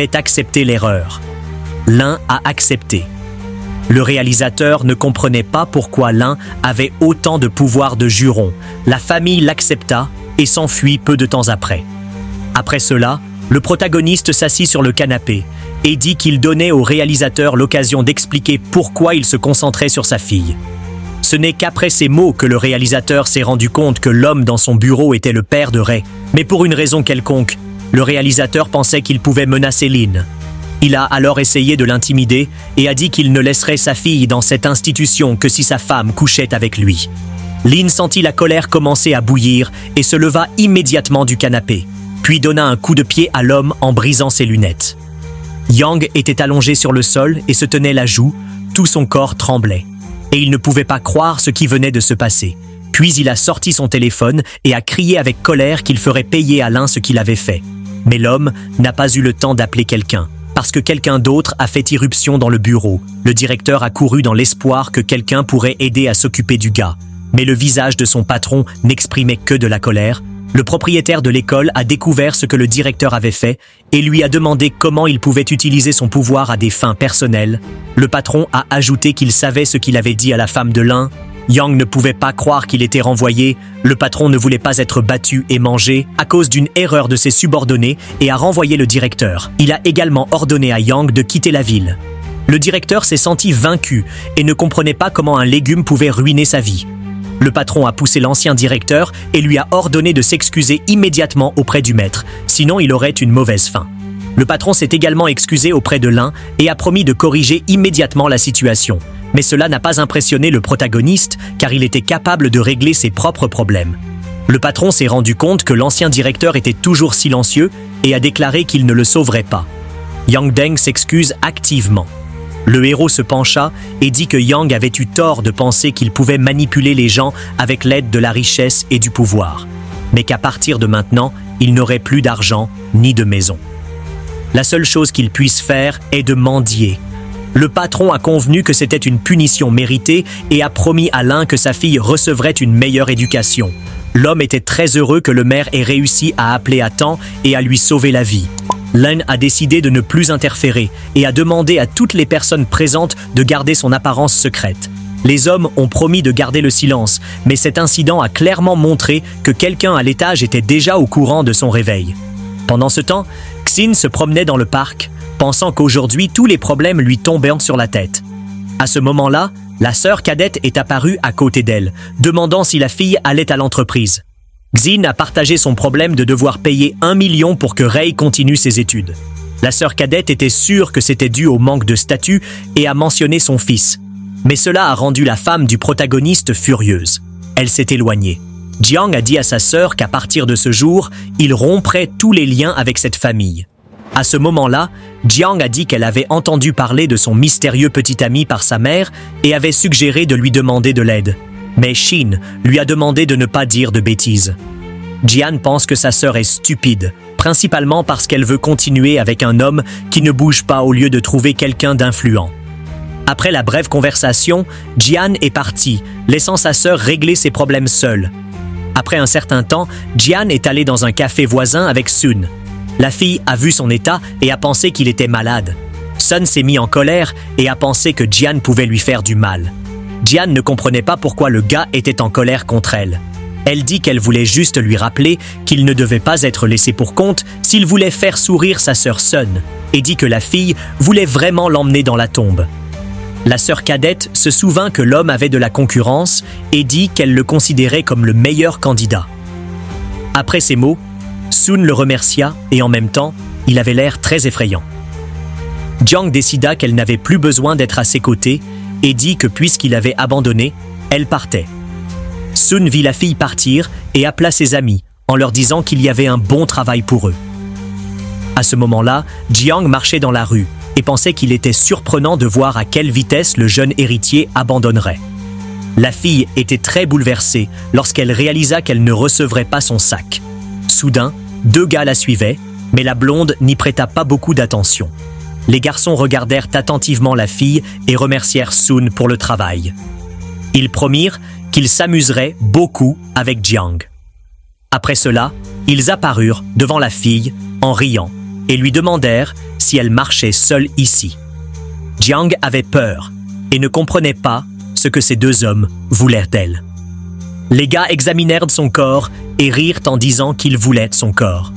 ait accepté l'erreur. L'un a accepté. Le réalisateur ne comprenait pas pourquoi l'un avait autant de pouvoir de juron. La famille l'accepta et s'enfuit peu de temps après. Après cela, le protagoniste s'assit sur le canapé et dit qu'il donnait au réalisateur l'occasion d'expliquer pourquoi il se concentrait sur sa fille. Ce n'est qu'après ces mots que le réalisateur s'est rendu compte que l'homme dans son bureau était le père de Ray. Mais pour une raison quelconque, le réalisateur pensait qu'il pouvait menacer Lynn. Il a alors essayé de l'intimider et a dit qu'il ne laisserait sa fille dans cette institution que si sa femme couchait avec lui. Lynn sentit la colère commencer à bouillir et se leva immédiatement du canapé, puis donna un coup de pied à l'homme en brisant ses lunettes. Yang était allongé sur le sol et se tenait la joue, tout son corps tremblait. Et il ne pouvait pas croire ce qui venait de se passer. Puis il a sorti son téléphone et a crié avec colère qu'il ferait payer à l'un ce qu'il avait fait. Mais l'homme n'a pas eu le temps d'appeler quelqu'un, parce que quelqu'un d'autre a fait irruption dans le bureau. Le directeur a couru dans l'espoir que quelqu'un pourrait aider à s'occuper du gars. Mais le visage de son patron n'exprimait que de la colère. Le propriétaire de l'école a découvert ce que le directeur avait fait et lui a demandé comment il pouvait utiliser son pouvoir à des fins personnelles. Le patron a ajouté qu'il savait ce qu'il avait dit à la femme de l'un. Yang ne pouvait pas croire qu'il était renvoyé. Le patron ne voulait pas être battu et mangé à cause d'une erreur de ses subordonnés et a renvoyé le directeur. Il a également ordonné à Yang de quitter la ville. Le directeur s'est senti vaincu et ne comprenait pas comment un légume pouvait ruiner sa vie. Le patron a poussé l'ancien directeur et lui a ordonné de s'excuser immédiatement auprès du maître, sinon il aurait une mauvaise fin. Le patron s'est également excusé auprès de l'un et a promis de corriger immédiatement la situation. Mais cela n'a pas impressionné le protagoniste car il était capable de régler ses propres problèmes. Le patron s'est rendu compte que l'ancien directeur était toujours silencieux et a déclaré qu'il ne le sauverait pas. Yang Deng s'excuse activement. Le héros se pencha et dit que Yang avait eu tort de penser qu'il pouvait manipuler les gens avec l'aide de la richesse et du pouvoir, mais qu'à partir de maintenant, il n'aurait plus d'argent ni de maison. La seule chose qu'il puisse faire est de mendier. Le patron a convenu que c'était une punition méritée et a promis à l'un que sa fille recevrait une meilleure éducation. L'homme était très heureux que le maire ait réussi à appeler à temps et à lui sauver la vie. L'un a décidé de ne plus interférer et a demandé à toutes les personnes présentes de garder son apparence secrète. Les hommes ont promis de garder le silence, mais cet incident a clairement montré que quelqu'un à l'étage était déjà au courant de son réveil. Pendant ce temps, Xin se promenait dans le parc, pensant qu'aujourd'hui tous les problèmes lui tombaient sur la tête. À ce moment-là, la sœur cadette est apparue à côté d'elle, demandant si la fille allait à l'entreprise. Xin a partagé son problème de devoir payer 1 million pour que Ray continue ses études. La sœur cadette était sûre que c'était dû au manque de statut et a mentionné son fils. Mais cela a rendu la femme du protagoniste furieuse. Elle s'est éloignée. Jiang a dit à sa sœur qu'à partir de ce jour, il romprait tous les liens avec cette famille. À ce moment-là, Jiang a dit qu'elle avait entendu parler de son mystérieux petit ami par sa mère et avait suggéré de lui demander de l'aide. Mais Xin lui a demandé de ne pas dire de bêtises. Jian pense que sa sœur est stupide, principalement parce qu'elle veut continuer avec un homme qui ne bouge pas au lieu de trouver quelqu'un d'influent. Après la brève conversation, Jian est parti, laissant sa sœur régler ses problèmes seule. Après un certain temps, Jian est allé dans un café voisin avec Sun. La fille a vu son état et a pensé qu'il était malade. Sun s'est mis en colère et a pensé que Jian pouvait lui faire du mal. Jian ne comprenait pas pourquoi le gars était en colère contre elle. Elle dit qu'elle voulait juste lui rappeler qu'il ne devait pas être laissé pour compte s'il voulait faire sourire sa sœur Sun, et dit que la fille voulait vraiment l'emmener dans la tombe. La sœur cadette se souvint que l'homme avait de la concurrence et dit qu'elle le considérait comme le meilleur candidat. Après ces mots, Sun le remercia et en même temps, il avait l'air très effrayant. Jiang décida qu'elle n'avait plus besoin d'être à ses côtés et dit que puisqu'il avait abandonné, elle partait. Sun vit la fille partir et appela ses amis en leur disant qu'il y avait un bon travail pour eux. À ce moment-là, Jiang marchait dans la rue et pensait qu'il était surprenant de voir à quelle vitesse le jeune héritier abandonnerait. La fille était très bouleversée lorsqu'elle réalisa qu'elle ne recevrait pas son sac. Soudain, 2 gars la suivaient, mais la blonde n'y prêta pas beaucoup d'attention. Les garçons regardèrent attentivement la fille et remercièrent Sun pour le travail. Ils promirent qu'ils s'amuseraient beaucoup avec Jiang. Après cela, ils apparurent devant la fille en riant et lui demandèrent si elle marchait seule ici. Jiang avait peur et ne comprenait pas ce que ces deux hommes voulaient d'elle. Les gars examinèrent son corps et rirent en disant qu'ils voulaient son corps.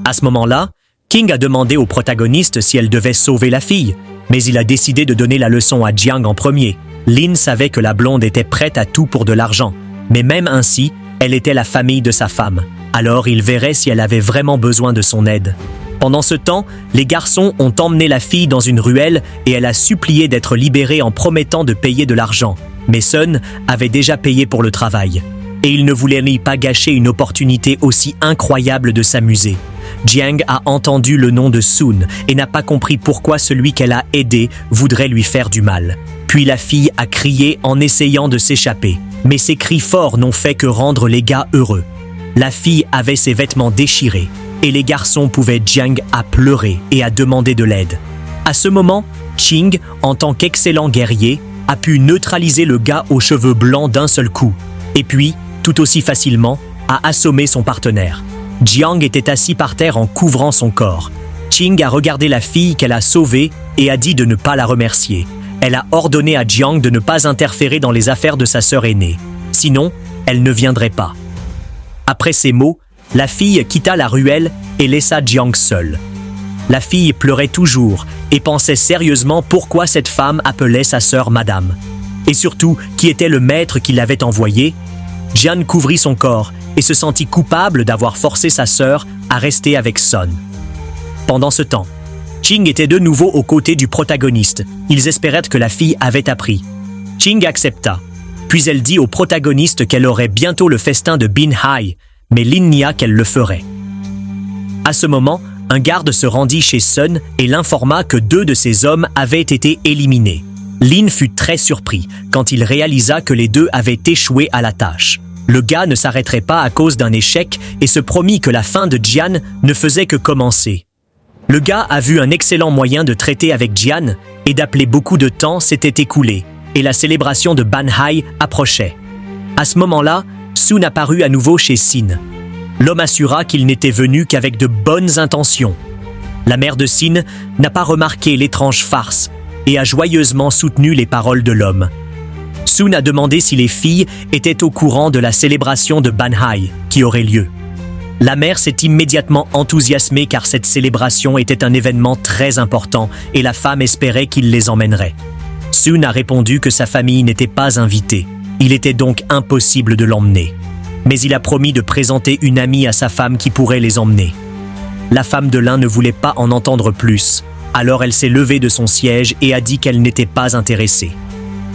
À ce moment-là, King a demandé au protagoniste si elle devait sauver la fille, mais il a décidé de donner la leçon à Jiang en premier. Lin savait que la blonde était prête à tout pour de l'argent, mais même ainsi, elle était la famille de sa femme. Alors il verrait si elle avait vraiment besoin de son aide. Pendant ce temps, les garçons ont emmené la fille dans une ruelle et elle a supplié d'être libérée en promettant de payer de l'argent. Mais Sun avait déjà payé pour le travail. Et il ne voulait ni pas gâcher une opportunité aussi incroyable de s'amuser. Jiang a entendu le nom de Sun et n'a pas compris pourquoi celui qu'elle a aidé voudrait lui faire du mal. Puis la fille a crié en essayant de s'échapper. Mais ses cris forts n'ont fait que rendre les gars heureux. La fille avait ses vêtements déchirés et les garçons pouvaient Jiang à pleurer et à demander de l'aide. À ce moment, Qing, en tant qu'excellent guerrier, a pu neutraliser le gars aux cheveux blancs d'un seul coup. Et puis, tout aussi facilement, a assommé son partenaire. Jiang était assis par terre en couvrant son corps. Qing a regardé la fille qu'elle a sauvée et a dit de ne pas la remercier. Elle a ordonné à Jiang de ne pas interférer dans les affaires de sa sœur aînée. Sinon, elle ne viendrait pas. Après ces mots, la fille quitta la ruelle et laissa Jiang seule. La fille pleurait toujours et pensait sérieusement pourquoi cette femme appelait sa sœur Madame. Et surtout, qui était le maître qui l'avait envoyée. Jian couvrit son corps et se sentit coupable d'avoir forcé sa sœur à rester avec Sun. Pendant ce temps, Qing était de nouveau aux côtés du protagoniste. Ils espéraient que la fille avait appris. Qing accepta. Puis elle dit au protagoniste qu'elle aurait bientôt le festin de Bin Hai, mais Lin nia qu'elle le ferait. À ce moment, un garde se rendit chez Sun et l'informa que 2 de ses hommes avaient été éliminés. Lin fut très surpris quand il réalisa que les 2 avaient échoué à la tâche. Le gars ne s'arrêterait pas à cause d'un échec et se promit que la fin de Jian ne faisait que commencer. Le gars a vu un excellent moyen de traiter avec Jian et d'appeler beaucoup de temps s'était écoulé et la célébration de Banhai approchait. À ce moment-là, Sun apparut à nouveau chez Sin. L'homme assura qu'il n'était venu qu'avec de bonnes intentions. La mère de Sin n'a pas remarqué l'étrange farce et a joyeusement soutenu les paroles de l'homme. Sun a demandé si les filles étaient au courant de la célébration de Banhai qui aurait lieu. La mère s'est immédiatement enthousiasmée car cette célébration était un événement très important et la femme espérait qu'il les emmènerait. Sun a répondu que sa famille n'était pas invitée. Il était donc impossible de l'emmener. Mais il a promis de présenter une amie à sa femme qui pourrait les emmener. La femme de l'un ne voulait pas en entendre plus. Alors elle s'est levée de son siège et a dit qu'elle n'était pas intéressée.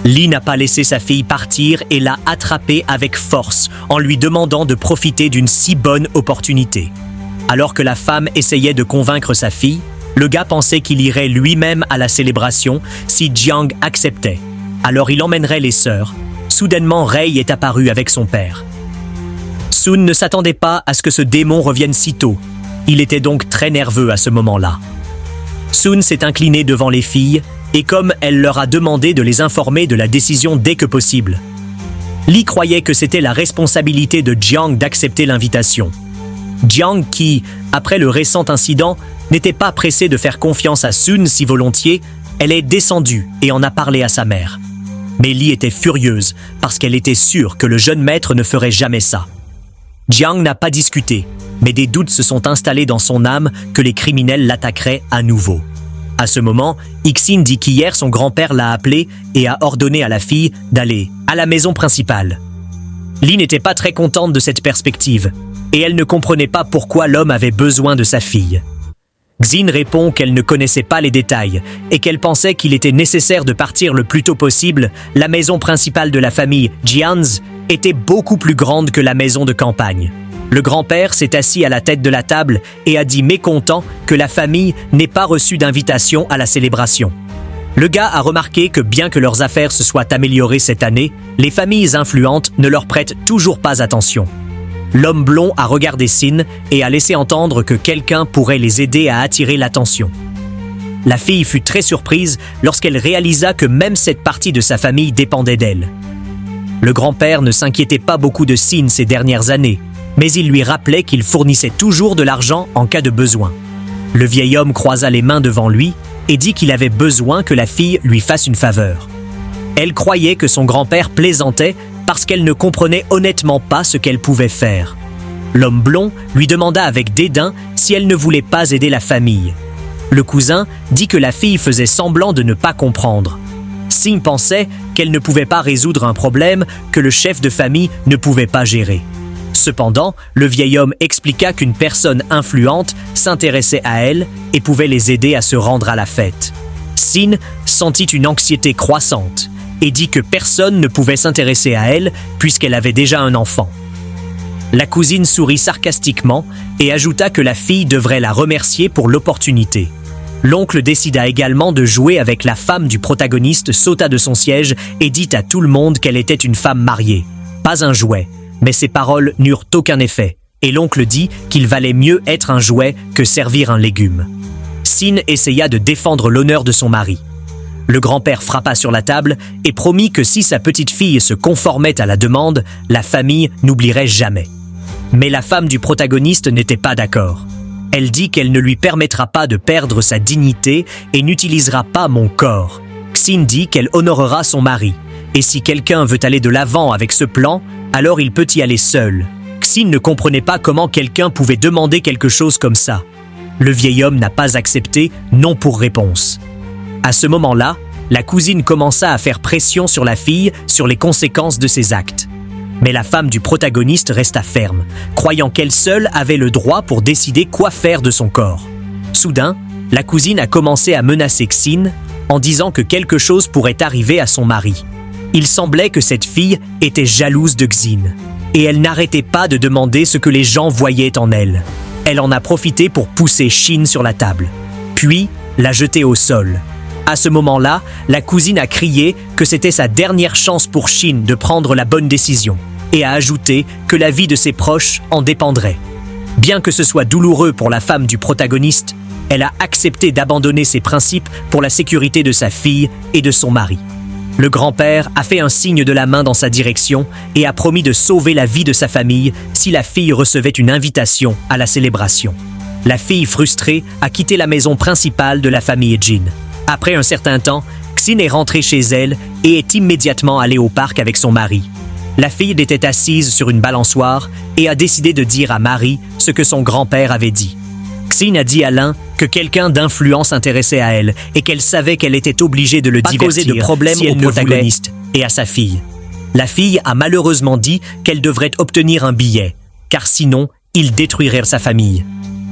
Li n'a pas laissé sa fille partir et l'a attrapée avec force en lui demandant de profiter d'une si bonne opportunité. Alors que la femme essayait de convaincre sa fille, le gars pensait qu'il irait lui-même à la célébration si Jiang acceptait. Alors il emmènerait les sœurs. Soudainement, Rei est apparu avec son père. Sun ne s'attendait pas à ce que ce démon revienne si tôt. Il était donc très nerveux à ce moment-là. Sun s'est incliné devant les filles et comme elle leur a demandé de les informer de la décision dès que possible. Li croyait que c'était la responsabilité de Jiang d'accepter l'invitation. Jiang qui, après le récent incident, n'était pas pressé de faire confiance à Sun si volontiers, elle est descendue et en a parlé à sa mère. Mais Li était furieuse parce qu'elle était sûre que le jeune maître ne ferait jamais ça. Jiang n'a pas discuté, mais des doutes se sont installés dans son âme que les criminels l'attaqueraient à nouveau. À ce moment, Ixin dit qu'hier son grand-père l'a appelé et a ordonné à la fille d'aller à la maison principale. Li n'était pas très contente de cette perspective, et elle ne comprenait pas pourquoi l'homme avait besoin de sa fille. Xin répond qu'elle ne connaissait pas les détails et qu'elle pensait qu'il était nécessaire de partir le plus tôt possible. La maison principale de la famille Jianz était beaucoup plus grande que la maison de campagne. Le grand-père s'est assis à la tête de la table et a dit mécontent que la famille n'ait pas reçu d'invitation à la célébration. Le gars a remarqué que bien que leurs affaires se soient améliorées cette année, les familles influentes ne leur prêtent toujours pas attention. L'homme blond a regardé Sin et a laissé entendre que quelqu'un pourrait les aider à attirer l'attention. La fille fut très surprise lorsqu'elle réalisa que même cette partie de sa famille dépendait d'elle. Le grand-père ne s'inquiétait pas beaucoup de Sin ces dernières années, mais il lui rappelait qu'il fournissait toujours de l'argent en cas de besoin. Le vieil homme croisa les mains devant lui et dit qu'il avait besoin que la fille lui fasse une faveur. Elle croyait que son grand-père plaisantait parce qu'elle ne comprenait honnêtement pas ce qu'elle pouvait faire. L'homme blond lui demanda avec dédain si elle ne voulait pas aider la famille. Le cousin dit que la fille faisait semblant de ne pas comprendre. Sin pensait qu'elle ne pouvait pas résoudre un problème que le chef de famille ne pouvait pas gérer. Cependant, le vieil homme expliqua qu'une personne influente s'intéressait à elle et pouvait les aider à se rendre à la fête. Sin sentit une anxiété croissante et dit que personne ne pouvait s'intéresser à elle puisqu'elle avait déjà un enfant. La cousine sourit sarcastiquement et ajouta que la fille devrait la remercier pour l'opportunité. L'oncle décida également de jouer avec la femme du protagoniste, sauta de son siège et dit à tout le monde qu'elle était une femme mariée. Pas un jouet, mais ses paroles n'eurent aucun effet, et l'oncle dit qu'il valait mieux être un jouet que servir un légume. Sin essaya de défendre l'honneur de son mari. Le grand-père frappa sur la table et promit que si sa petite-fille se conformait à la demande, la famille n'oublierait jamais. Mais la femme du protagoniste n'était pas d'accord. Elle dit qu'elle ne lui permettra pas de perdre sa dignité et n'utilisera pas mon corps. Xin dit qu'elle honorera son mari. Et si quelqu'un veut aller de l'avant avec ce plan, alors il peut y aller seul. Xin ne comprenait pas comment quelqu'un pouvait demander quelque chose comme ça. Le vieil homme n'a pas accepté, non pour réponse. À ce moment-là, la cousine commença à faire pression sur la fille sur les conséquences de ses actes. Mais la femme du protagoniste resta ferme, croyant qu'elle seule avait le droit pour décider quoi faire de son corps. Soudain, la cousine a commencé à menacer Xin en disant que quelque chose pourrait arriver à son mari. Il semblait que cette fille était jalouse de Xin, et elle n'arrêtait pas de demander ce que les gens voyaient en elle. Elle en a profité pour pousser Xin sur la table, puis la jeter au sol. À ce moment-là, la cousine a crié que c'était sa dernière chance pour Xin de prendre la bonne décision et a ajouté que la vie de ses proches en dépendrait. Bien que ce soit douloureux pour la femme du protagoniste, elle a accepté d'abandonner ses principes pour la sécurité de sa fille et de son mari. Le grand-père a fait un signe de la main dans sa direction et a promis de sauver la vie de sa famille si la fille recevait une invitation à la célébration. La fille frustrée a quitté la maison principale de la famille Jin. Après un certain temps, Xin est rentrée chez elle et est immédiatement allée au parc avec son mari. La fille était assise sur une balançoire et a décidé de dire à Marie ce que son grand-père avait dit. Xin a dit à l'un que quelqu'un d'influent s'intéressait à elle et qu'elle savait qu'elle était obligée de le divertir causer de problèmes si au protagoniste et à sa fille. La fille a malheureusement dit qu'elle devrait obtenir un billet, car sinon, il détruirait sa famille.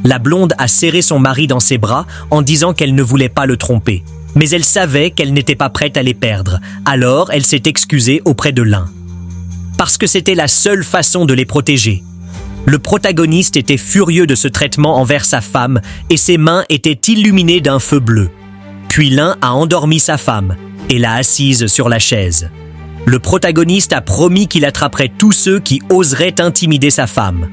La blonde a serré son mari dans ses bras en disant qu'elle ne voulait pas le tromper. Mais elle savait qu'elle n'était pas prête à les perdre, alors elle s'est excusée auprès de l'un. Parce que c'était la seule façon de les protéger. Le protagoniste était furieux de ce traitement envers sa femme et ses mains étaient illuminées d'un feu bleu. Puis l'un a endormi sa femme et l'a assise sur la chaise. Le protagoniste a promis qu'il attraperait tous ceux qui oseraient intimider sa femme.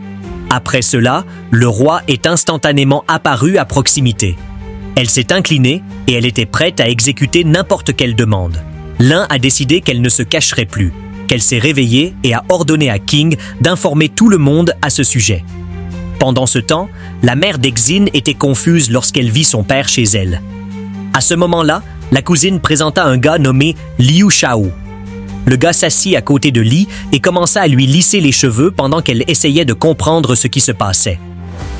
Après cela, le roi est instantanément apparu à proximité. Elle s'est inclinée et elle était prête à exécuter n'importe quelle demande. L'un a décidé qu'elle ne se cacherait plus, qu'elle s'est réveillée et a ordonné à King d'informer tout le monde à ce sujet. Pendant ce temps, la mère d'Exin était confuse lorsqu'elle vit son père chez elle. À ce moment-là, la cousine présenta un gars nommé Liu Shao. Le gars s'assit à côté de Li et commença à lui lisser les cheveux pendant qu'elle essayait de comprendre ce qui se passait.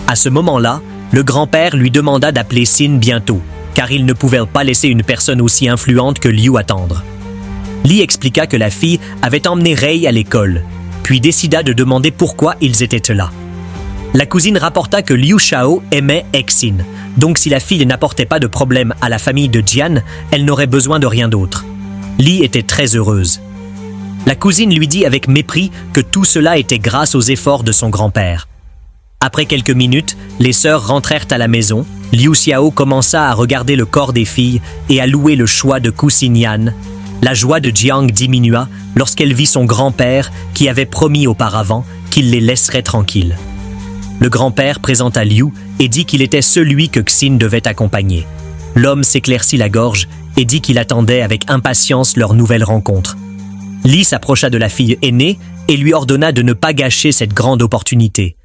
À ce moment-là, le grand-père lui demanda d'appeler Xin bientôt, car il ne pouvait pas laisser une personne aussi influente que Liu attendre. Li expliqua que la fille avait emmené Rei à l'école, puis décida de demander pourquoi ils étaient là. La cousine rapporta que Liu Shao aimait Xin, donc si la fille n'apportait pas de problème à la famille de Jian, elle n'aurait besoin de rien d'autre. Li était très heureuse. La cousine lui dit avec mépris que tout cela était grâce aux efforts de son grand-père. Après quelques minutes, les sœurs rentrèrent à la maison. Liu Xiao commença à regarder le corps des filles et à louer le choix de Ku Xinyan. La joie de Jiang diminua lorsqu'elle vit son grand-père qui avait promis auparavant qu'il les laisserait tranquilles. Le grand-père présenta Liu et dit qu'il était celui que Xin devait accompagner. L'homme s'éclaircit la gorge et dit qu'il attendait avec impatience leur nouvelle rencontre. Li s'approcha de la fille aînée et lui ordonna de ne pas gâcher cette grande opportunité.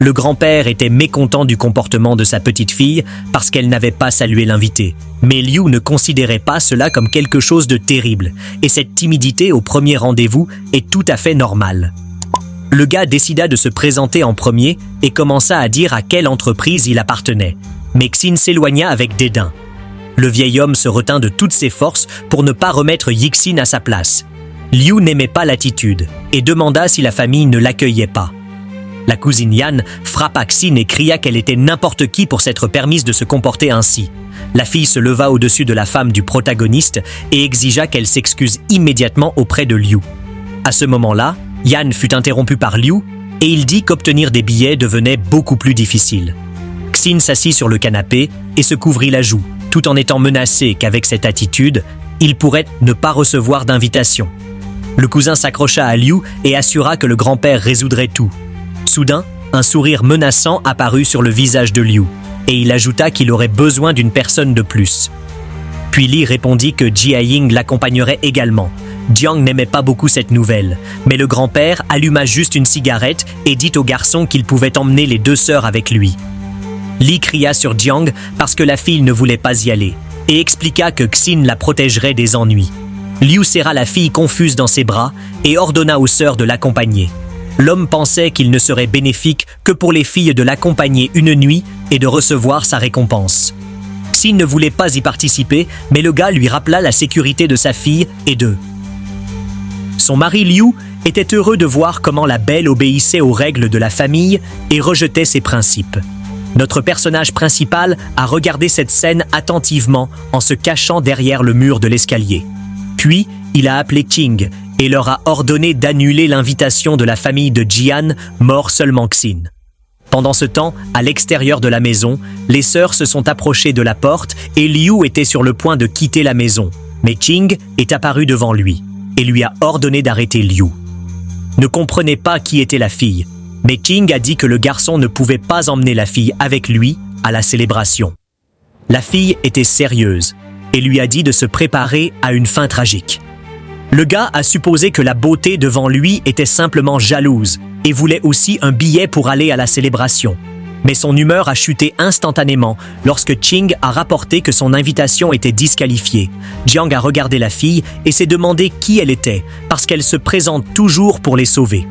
Le grand-père était mécontent du comportement de sa petite fille parce qu'elle n'avait pas salué l'invité. Mais Liu ne considérait pas cela comme quelque chose de terrible, et cette timidité au premier rendez-vous est tout à fait normale. Le gars décida de se présenter en premier et commença à dire à quelle entreprise il appartenait. Mais Xin s'éloigna avec dédain. Le vieil homme se retint de toutes ses forces pour ne pas remettre Yixin à sa place. Liu n'aimait pas l'attitude et demanda si la famille ne l'accueillait pas. La cousine Yan frappa Xin et cria qu'elle était n'importe qui pour s'être permise de se comporter ainsi. La fille se leva au-dessus de la femme du protagoniste et exigea qu'elle s'excuse immédiatement auprès de Liu. À ce moment-là, Yan fut interrompu par Liu et il dit qu'obtenir des billets devenait beaucoup plus difficile. Xin s'assit sur le canapé et se couvrit la joue, tout en étant menacé qu'avec cette attitude, il pourrait ne pas recevoir d'invitation. Le cousin s'accrocha à Liu et assura que le grand-père résoudrait tout. Soudain, un sourire menaçant apparut sur le visage de Liu, et il ajouta qu'il aurait besoin d'une personne de plus. Puis Li répondit que Jia Ying l'accompagnerait également. Jiang n'aimait pas beaucoup cette nouvelle, mais le grand-père alluma juste une cigarette et dit au garçon qu'il pouvait emmener les deux sœurs avec lui. Li cria sur Jiang parce que la fille ne voulait pas y aller, et expliqua que Xin la protégerait des ennuis. Liu serra la fille confuse dans ses bras et ordonna aux sœurs de l'accompagner. L'homme pensait qu'il ne serait bénéfique que pour les filles de l'accompagner une nuit et de recevoir sa récompense. Xin ne voulait pas y participer, mais le gars lui rappela la sécurité de sa fille et d'eux. Son mari Liu était heureux de voir comment la belle obéissait aux règles de la famille et rejetait ses principes. Notre personnage principal a regardé cette scène attentivement en se cachant derrière le mur de l'escalier. Puis, il a appelé Qing et leur a ordonné d'annuler l'invitation de la famille de Jian, mort seulement Xin. Pendant ce temps, à l'extérieur de la maison, les sœurs se sont approchées de la porte et Liu était sur le point de quitter la maison. Mais Qing est apparu devant lui et lui a ordonné d'arrêter Liu. Ne comprenait pas qui était la fille, mais Qing a dit que le garçon ne pouvait pas emmener la fille avec lui à la célébration. La fille était sérieuse et lui a dit de se préparer à une fin tragique. Le gars a supposé que la beauté devant lui était simplement jalouse et voulait aussi un billet pour aller à la célébration. Mais son humeur a chuté instantanément lorsque Qing a rapporté que son invitation était disqualifiée. Jiang a regardé la fille et s'est demandé qui elle était, parce qu'elle se présente toujours pour les sauver.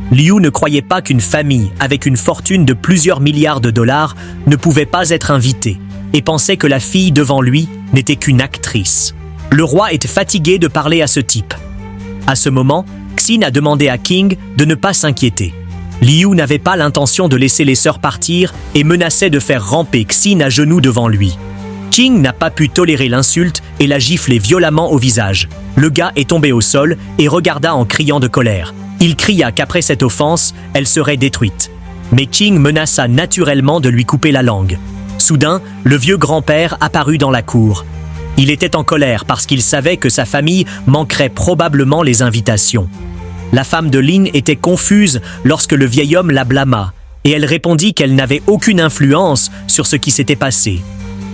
Liu ne croyait pas qu'une famille avec une fortune de plusieurs milliards de dollars ne pouvait pas être invitée, et pensait que la fille devant lui n'était qu'une actrice. Le roi était fatigué de parler à ce type. À ce moment, Xin a demandé à Qing de ne pas s'inquiéter. Liu n'avait pas l'intention de laisser les sœurs partir et menaçait de faire ramper Xin à genoux devant lui. Qing n'a pas pu tolérer l'insulte et l'a giflé violemment au visage. Le gars est tombé au sol et regarda en criant de colère. Il cria qu'après cette offense, elle serait détruite. Mais Qing menaça naturellement de lui couper la langue. Soudain, le vieux grand-père apparut dans la cour. Il était en colère parce qu'il savait que sa famille manquerait probablement les invitations. La femme de Lin était confuse lorsque le vieil homme la blâma, et elle répondit qu'elle n'avait aucune influence sur ce qui s'était passé.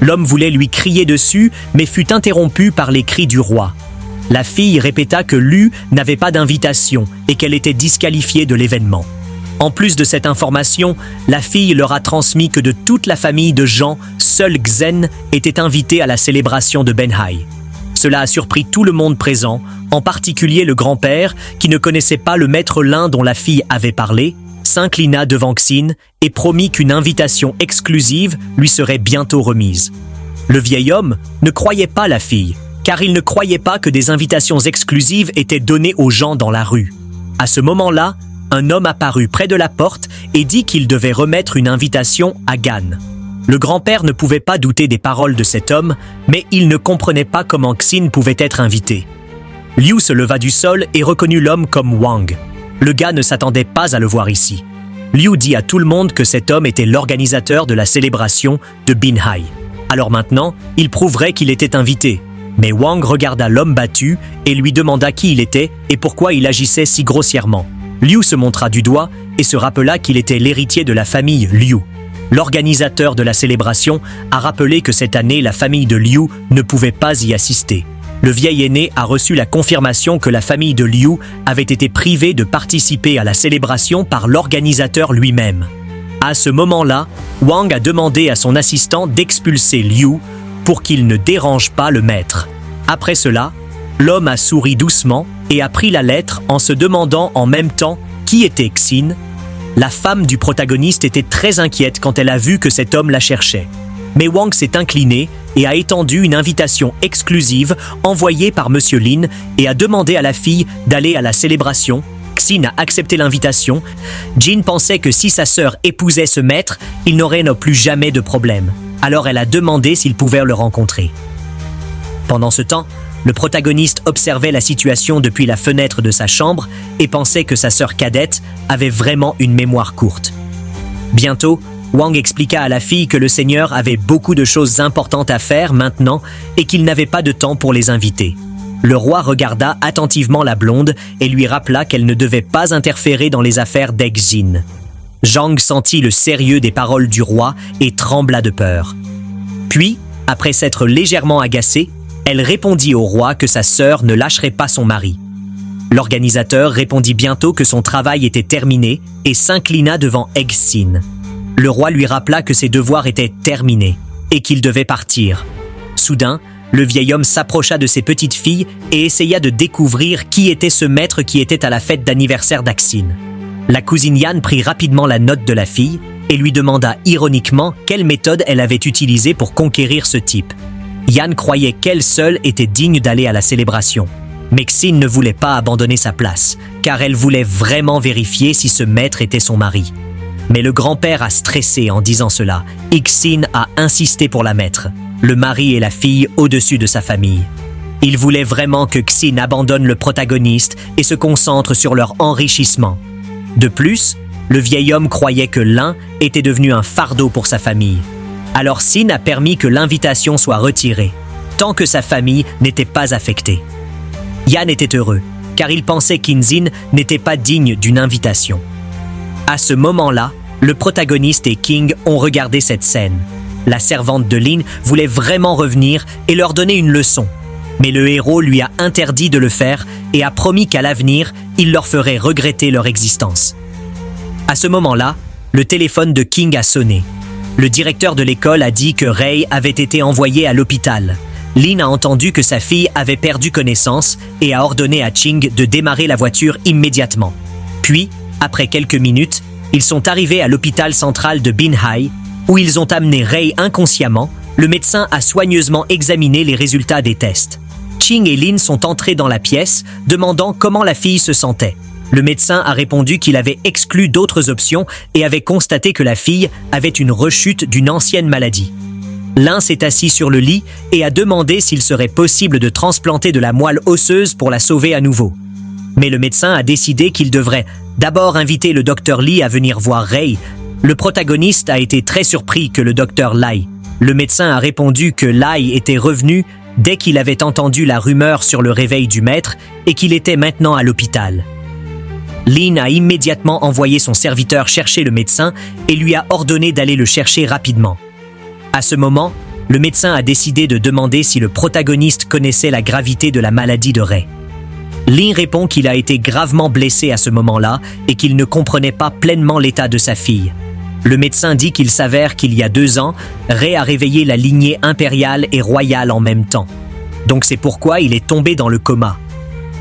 L'homme voulait lui crier dessus, mais fut interrompu par les cris du roi. La fille répéta que Lu n'avait pas d'invitation et qu'elle était disqualifiée de l'événement. En plus de cette information, la fille leur a transmis que de toute la famille de Jean, seul Xen était invité à la célébration de Benhai. Cela a surpris tout le monde présent, en particulier le grand-père, qui ne connaissait pas le maître Lin dont la fille avait parlé, s'inclina devant Xin et promit qu'une invitation exclusive lui serait bientôt remise. Le vieil homme ne croyait pas la fille, car il ne croyait pas que des invitations exclusives étaient données aux gens dans la rue. À ce moment-là, un homme apparut près de la porte et dit qu'il devait remettre une invitation à Gan. Le grand-père ne pouvait pas douter des paroles de cet homme, mais il ne comprenait pas comment Xin pouvait être invité. Liu se leva du sol et reconnut l'homme comme Wang. Le gars ne s'attendait pas à le voir ici. Liu dit à tout le monde que cet homme était l'organisateur de la célébration de Binhai. Alors maintenant, il prouverait qu'il était invité. Mais Wang regarda l'homme battu et lui demanda qui il était et pourquoi il agissait si grossièrement. Liu se montra du doigt et se rappela qu'il était l'héritier de la famille Liu. L'organisateur de la célébration a rappelé que cette année, la famille de Liu ne pouvait pas y assister. Le vieil aîné a reçu la confirmation que la famille de Liu avait été privée de participer à la célébration par l'organisateur lui-même. À ce moment-là, Wang a demandé à son assistant d'expulser Liu pour qu'il ne dérange pas le maître. Après cela, l'homme a souri doucement et a pris la lettre en se demandant en même temps qui était Xin. La femme du protagoniste était très inquiète quand elle a vu que cet homme la cherchait. Mais Wang s'est incliné et a étendu une invitation exclusive envoyée par Monsieur Lin et a demandé à la fille d'aller à la célébration. Xin a accepté l'invitation. Jin pensait que si sa sœur épousait ce maître, il n'aurait plus jamais de problème. Alors elle a demandé s'il pouvait le rencontrer. Pendant ce temps, le protagoniste observait la situation depuis la fenêtre de sa chambre et pensait que sa sœur cadette avait vraiment une mémoire courte. Bientôt, Wang expliqua à la fille que le seigneur avait beaucoup de choses importantes à faire maintenant et qu'il n'avait pas de temps pour les inviter. Le roi regarda attentivement la blonde et lui rappela qu'elle ne devait pas interférer dans les affaires d'Exin. Zhang sentit le sérieux des paroles du roi et trembla de peur. Puis, après s'être légèrement agacée, elle répondit au roi que sa sœur ne lâcherait pas son mari. L'organisateur répondit bientôt que son travail était terminé et s'inclina devant Exin. Le roi lui rappela que ses devoirs étaient terminés et qu'il devait partir. Soudain, le vieil homme s'approcha de ses petites filles et essaya de découvrir qui était ce maître qui était à la fête d'anniversaire d'Axin. La cousine Yan prit rapidement la note de la fille et lui demanda ironiquement quelle méthode elle avait utilisée pour conquérir ce type. Yan croyait qu'elle seule était digne d'aller à la célébration. Mais Xin ne voulait pas abandonner sa place, car elle voulait vraiment vérifier si ce maître était son mari. Mais le grand-père a stressé en disant cela. Xin a insisté pour la mettre, le mari et la fille au-dessus de sa famille. Il voulait vraiment que Xin abandonne le protagoniste et se concentre sur leur enrichissement. De plus, le vieil homme croyait que l'un était devenu un fardeau pour sa famille. Alors Xin a permis que l'invitation soit retirée, tant que sa famille n'était pas affectée. Yan était heureux, car il pensait qu'Inzin n'était pas digne d'une invitation. À ce moment-là, le protagoniste et King ont regardé cette scène. La servante de Lin voulait vraiment revenir et leur donner une leçon. Mais le héros lui a interdit de le faire et a promis qu'à l'avenir, il leur ferait regretter leur existence. À ce moment-là, le téléphone de King a sonné. Le directeur de l'école a dit que Rei avait été envoyé à l'hôpital. Lin a entendu que sa fille avait perdu connaissance et a ordonné à Ching de démarrer la voiture immédiatement. Puis, après quelques minutes, ils sont arrivés à l'hôpital central de Binhai, où ils ont amené Rei inconsciemment. Le médecin a soigneusement examiné les résultats des tests. Ching et Lin sont entrés dans la pièce, demandant comment la fille se sentait. Le médecin a répondu qu'il avait exclu d'autres options et avait constaté que la fille avait une rechute d'une ancienne maladie. L'un s'est assis sur le lit et a demandé s'il serait possible de transplanter de la moelle osseuse pour la sauver à nouveau. Mais le médecin a décidé qu'il devrait d'abord inviter le docteur Li à venir voir Rei. Le protagoniste a été très surpris que le docteur Lai. Le médecin a répondu que Lai était revenu dès qu'il avait entendu la rumeur sur le réveil du maître et qu'il était maintenant à l'hôpital. Lin a immédiatement envoyé son serviteur chercher le médecin et lui a ordonné d'aller le chercher rapidement. À ce moment, le médecin a décidé de demander si le protagoniste connaissait la gravité de la maladie de Rei. Lin répond qu'il a été gravement blessé à ce moment-là et qu'il ne comprenait pas pleinement l'état de sa fille. Le médecin dit qu'il s'avère qu'il y a 2 ans, Rei a réveillé la lignée impériale et royale en même temps. Donc c'est pourquoi il est tombé dans le coma.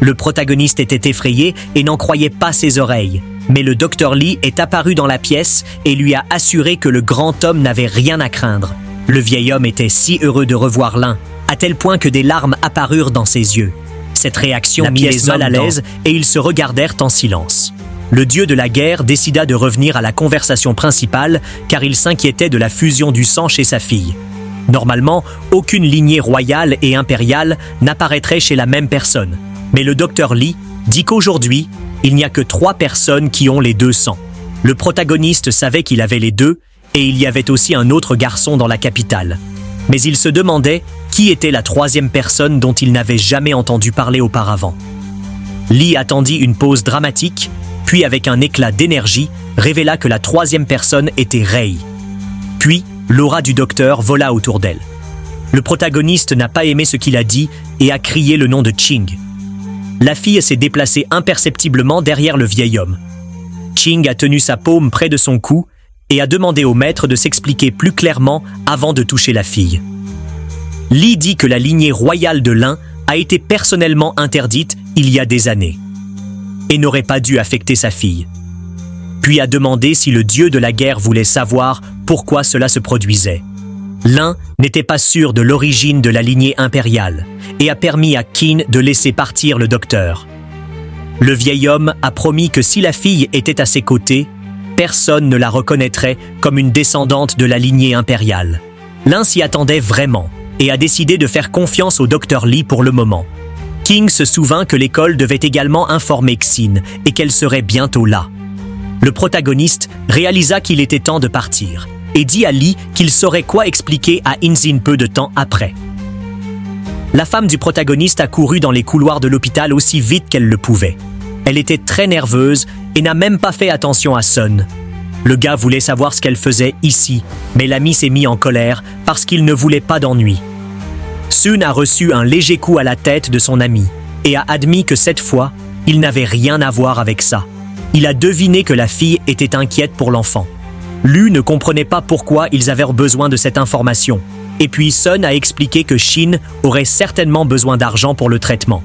Le protagoniste était effrayé et n'en croyait pas ses oreilles. Mais le docteur Li est apparu dans la pièce et lui a assuré que le grand homme n'avait rien à craindre. Le vieil homme était si heureux de revoir Lin, à tel point que des larmes apparurent dans ses yeux. Cette réaction mit les hommes mal à l'aise et ils se regardèrent en silence. Le dieu de la guerre décida de revenir à la conversation principale car il s'inquiétait de la fusion du sang chez sa fille. Normalement, aucune lignée royale et impériale n'apparaîtrait chez la même personne. Mais le docteur Li dit qu'aujourd'hui, il n'y a que 3 personnes qui ont les 2 sangs. Le protagoniste savait qu'il avait les 2 et il y avait aussi un autre garçon dans la capitale. Mais il se demandait qui était la 3e personne dont il n'avait jamais entendu parler auparavant. Li attendit une pause dramatique, puis avec un éclat d'énergie, révéla que la 3e personne était Rei. Puis, l'aura du docteur vola autour d'elle. Le protagoniste n'a pas aimé ce qu'il a dit et a crié le nom de Ching. La fille s'est déplacée imperceptiblement derrière le vieil homme. Ching a tenu sa paume près de son cou et a demandé au maître de s'expliquer plus clairement avant de toucher la fille. Lee dit que la lignée royale de Lin a été personnellement interdite il y a des années et n'aurait pas dû affecter sa fille. Puis a demandé si le dieu de la guerre voulait savoir pourquoi cela se produisait. Lin n'était pas sûr de l'origine de la lignée impériale et a permis à Qin de laisser partir le docteur. Le vieil homme a promis que si la fille était à ses côtés, personne ne la reconnaîtrait comme une descendante de la lignée impériale. Lin s'y attendait vraiment et a décidé de faire confiance au docteur Lee pour le moment. King se souvint que l'école devait également informer Xin et qu'elle serait bientôt là. Le protagoniste réalisa qu'il était temps de partir et dit à Lee qu'il saurait quoi expliquer à Inzin peu de temps après. La femme du protagoniste a couru dans les couloirs de l'hôpital aussi vite qu'elle le pouvait. Elle était très nerveuse et n'a même pas fait attention à Sun. Le gars voulait savoir ce qu'elle faisait ici, mais l'ami s'est mis en colère parce qu'il ne voulait pas d'ennui. Sun a reçu un léger coup à la tête de son ami et a admis que cette fois, il n'avait rien à voir avec ça. Il a deviné que la fille était inquiète pour l'enfant. Lu ne comprenait pas pourquoi ils avaient besoin de cette information. Et puis Sun a expliqué que Shin aurait certainement besoin d'argent pour le traitement.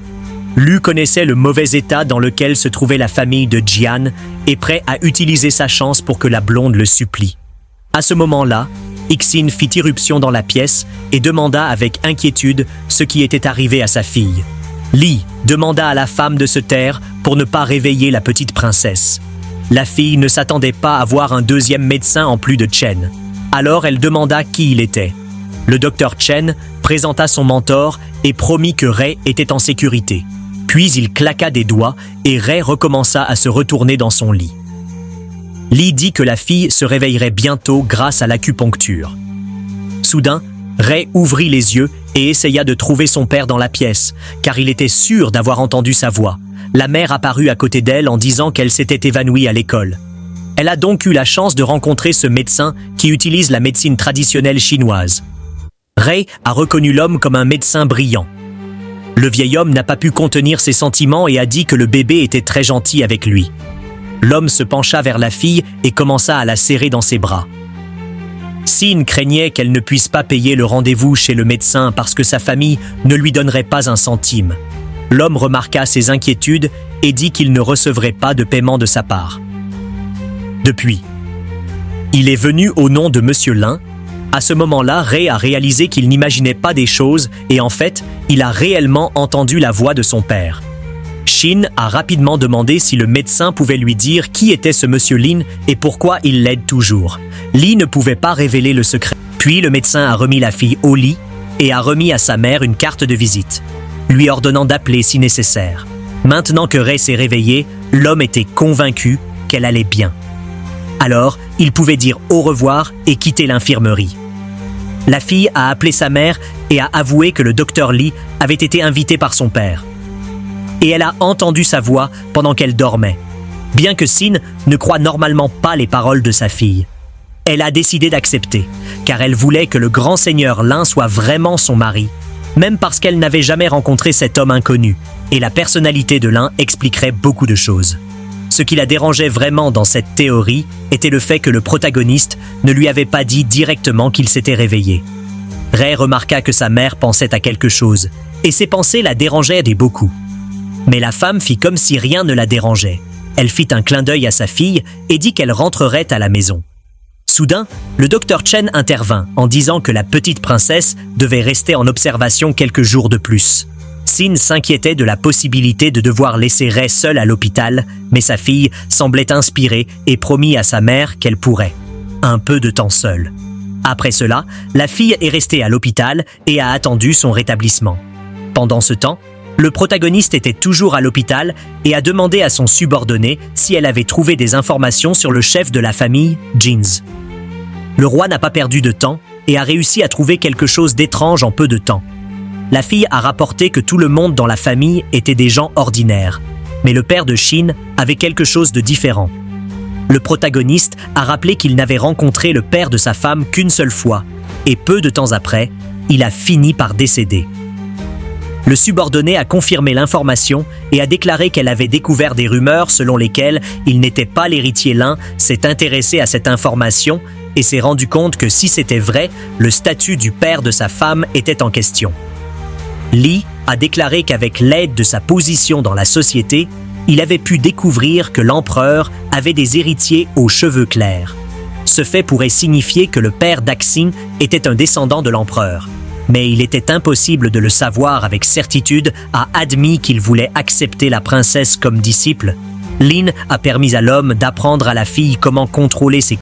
Lu connaissait le mauvais état dans lequel se trouvait la famille de Jian et prêt à utiliser sa chance pour que la blonde le supplie. À ce moment-là, Ixin fit irruption dans la pièce et demanda avec inquiétude ce qui était arrivé à sa fille. Lee demanda à la femme de se taire pour ne pas réveiller la petite princesse. La fille ne s'attendait pas à voir un deuxième médecin en plus de Chen. Alors elle demanda qui il était. Le docteur Chen présenta son mentor et promit que Ray était en sécurité. Puis il claqua des doigts et Ray recommença à se retourner dans son lit. Lee dit que la fille se réveillerait bientôt grâce à l'acupuncture. Soudain, Ray ouvrit les yeux et essaya de trouver son père dans la pièce, car il était sûr d'avoir entendu sa voix. La mère apparut à côté d'elle en disant qu'elle s'était évanouie à l'école. Elle a donc eu la chance de rencontrer ce médecin qui utilise la médecine traditionnelle chinoise. Ray a reconnu l'homme comme un médecin brillant. Le vieil homme n'a pas pu contenir ses sentiments et a dit que le bébé était très gentil avec lui. L'homme se pencha vers la fille et commença à la serrer dans ses bras. Xin craignait qu'elle ne puisse pas payer le rendez-vous chez le médecin parce que sa famille ne lui donnerait pas un centime. L'homme remarqua ses inquiétudes et dit qu'il ne recevrait pas de paiement de sa part. Depuis, il est venu au nom de Monsieur Lin. À ce moment-là, Ray a réalisé qu'il n'imaginait pas des choses et en fait, il a réellement entendu la voix de son père. Shin a rapidement demandé si le médecin pouvait lui dire qui était ce Monsieur Lin et pourquoi il l'aide toujours. Lee ne pouvait pas révéler le secret. Puis le médecin a remis la fille au lit et a remis à sa mère une carte de visite, lui ordonnant d'appeler si nécessaire. Maintenant que Ray s'est réveillé, l'homme était convaincu qu'elle allait bien. Alors, il pouvait dire au revoir et quitter l'infirmerie. La fille a appelé sa mère et a avoué que le docteur Lee avait été invité par son père. Et elle a entendu sa voix pendant qu'elle dormait. Bien que Xin ne croie normalement pas les paroles de sa fille, elle a décidé d'accepter, car elle voulait que le grand seigneur Lin soit vraiment son mari, même parce qu'elle n'avait jamais rencontré cet homme inconnu, et la personnalité de Lin expliquerait beaucoup de choses. Ce qui la dérangeait vraiment dans cette théorie était le fait que le protagoniste ne lui avait pas dit directement qu'il s'était réveillé. Ray remarqua que sa mère pensait à quelque chose, et ses pensées la dérangeaient de beaucoup. Mais la femme fit comme si rien ne la dérangeait. Elle fit un clin d'œil à sa fille et dit qu'elle rentrerait à la maison. Soudain, le docteur Chen intervint en disant que la petite princesse devait rester en observation quelques jours de plus. Xin s'inquiétait de la possibilité de devoir laisser Ray seule à l'hôpital, mais sa fille semblait inspirée et promit à sa mère qu'elle pourrait. Un peu de temps seule. Après cela, la fille est restée à l'hôpital et a attendu son rétablissement. Pendant ce temps, le protagoniste était toujours à l'hôpital et a demandé à son subordonné si elle avait trouvé des informations sur le chef de la famille, Jins. Le roi n'a pas perdu de temps et a réussi à trouver quelque chose d'étrange en peu de temps. La fille a rapporté que tout le monde dans la famille était des gens ordinaires, mais le père de Shin avait quelque chose de différent. Le protagoniste a rappelé qu'il n'avait rencontré le père de sa femme qu'une seule fois, et peu de temps après, il a fini par décéder. Le subordonné a confirmé l'information et a déclaré qu'elle avait découvert des rumeurs selon lesquelles il n'était pas l'héritier Lin, s'est intéressé à cette information et s'est rendu compte que si c'était vrai, le statut du père de sa femme était en question. Li a déclaré qu'avec l'aide de sa position dans la société, il avait pu découvrir que l'empereur avait des héritiers aux cheveux clairs. Ce fait pourrait signifier que le père d'Axing était un descendant de l'empereur. Mais il était impossible de le savoir avec certitude, a admis qu'il voulait accepter la princesse comme disciple. Lin a permis à l'homme d'apprendre à la fille comment contrôler ses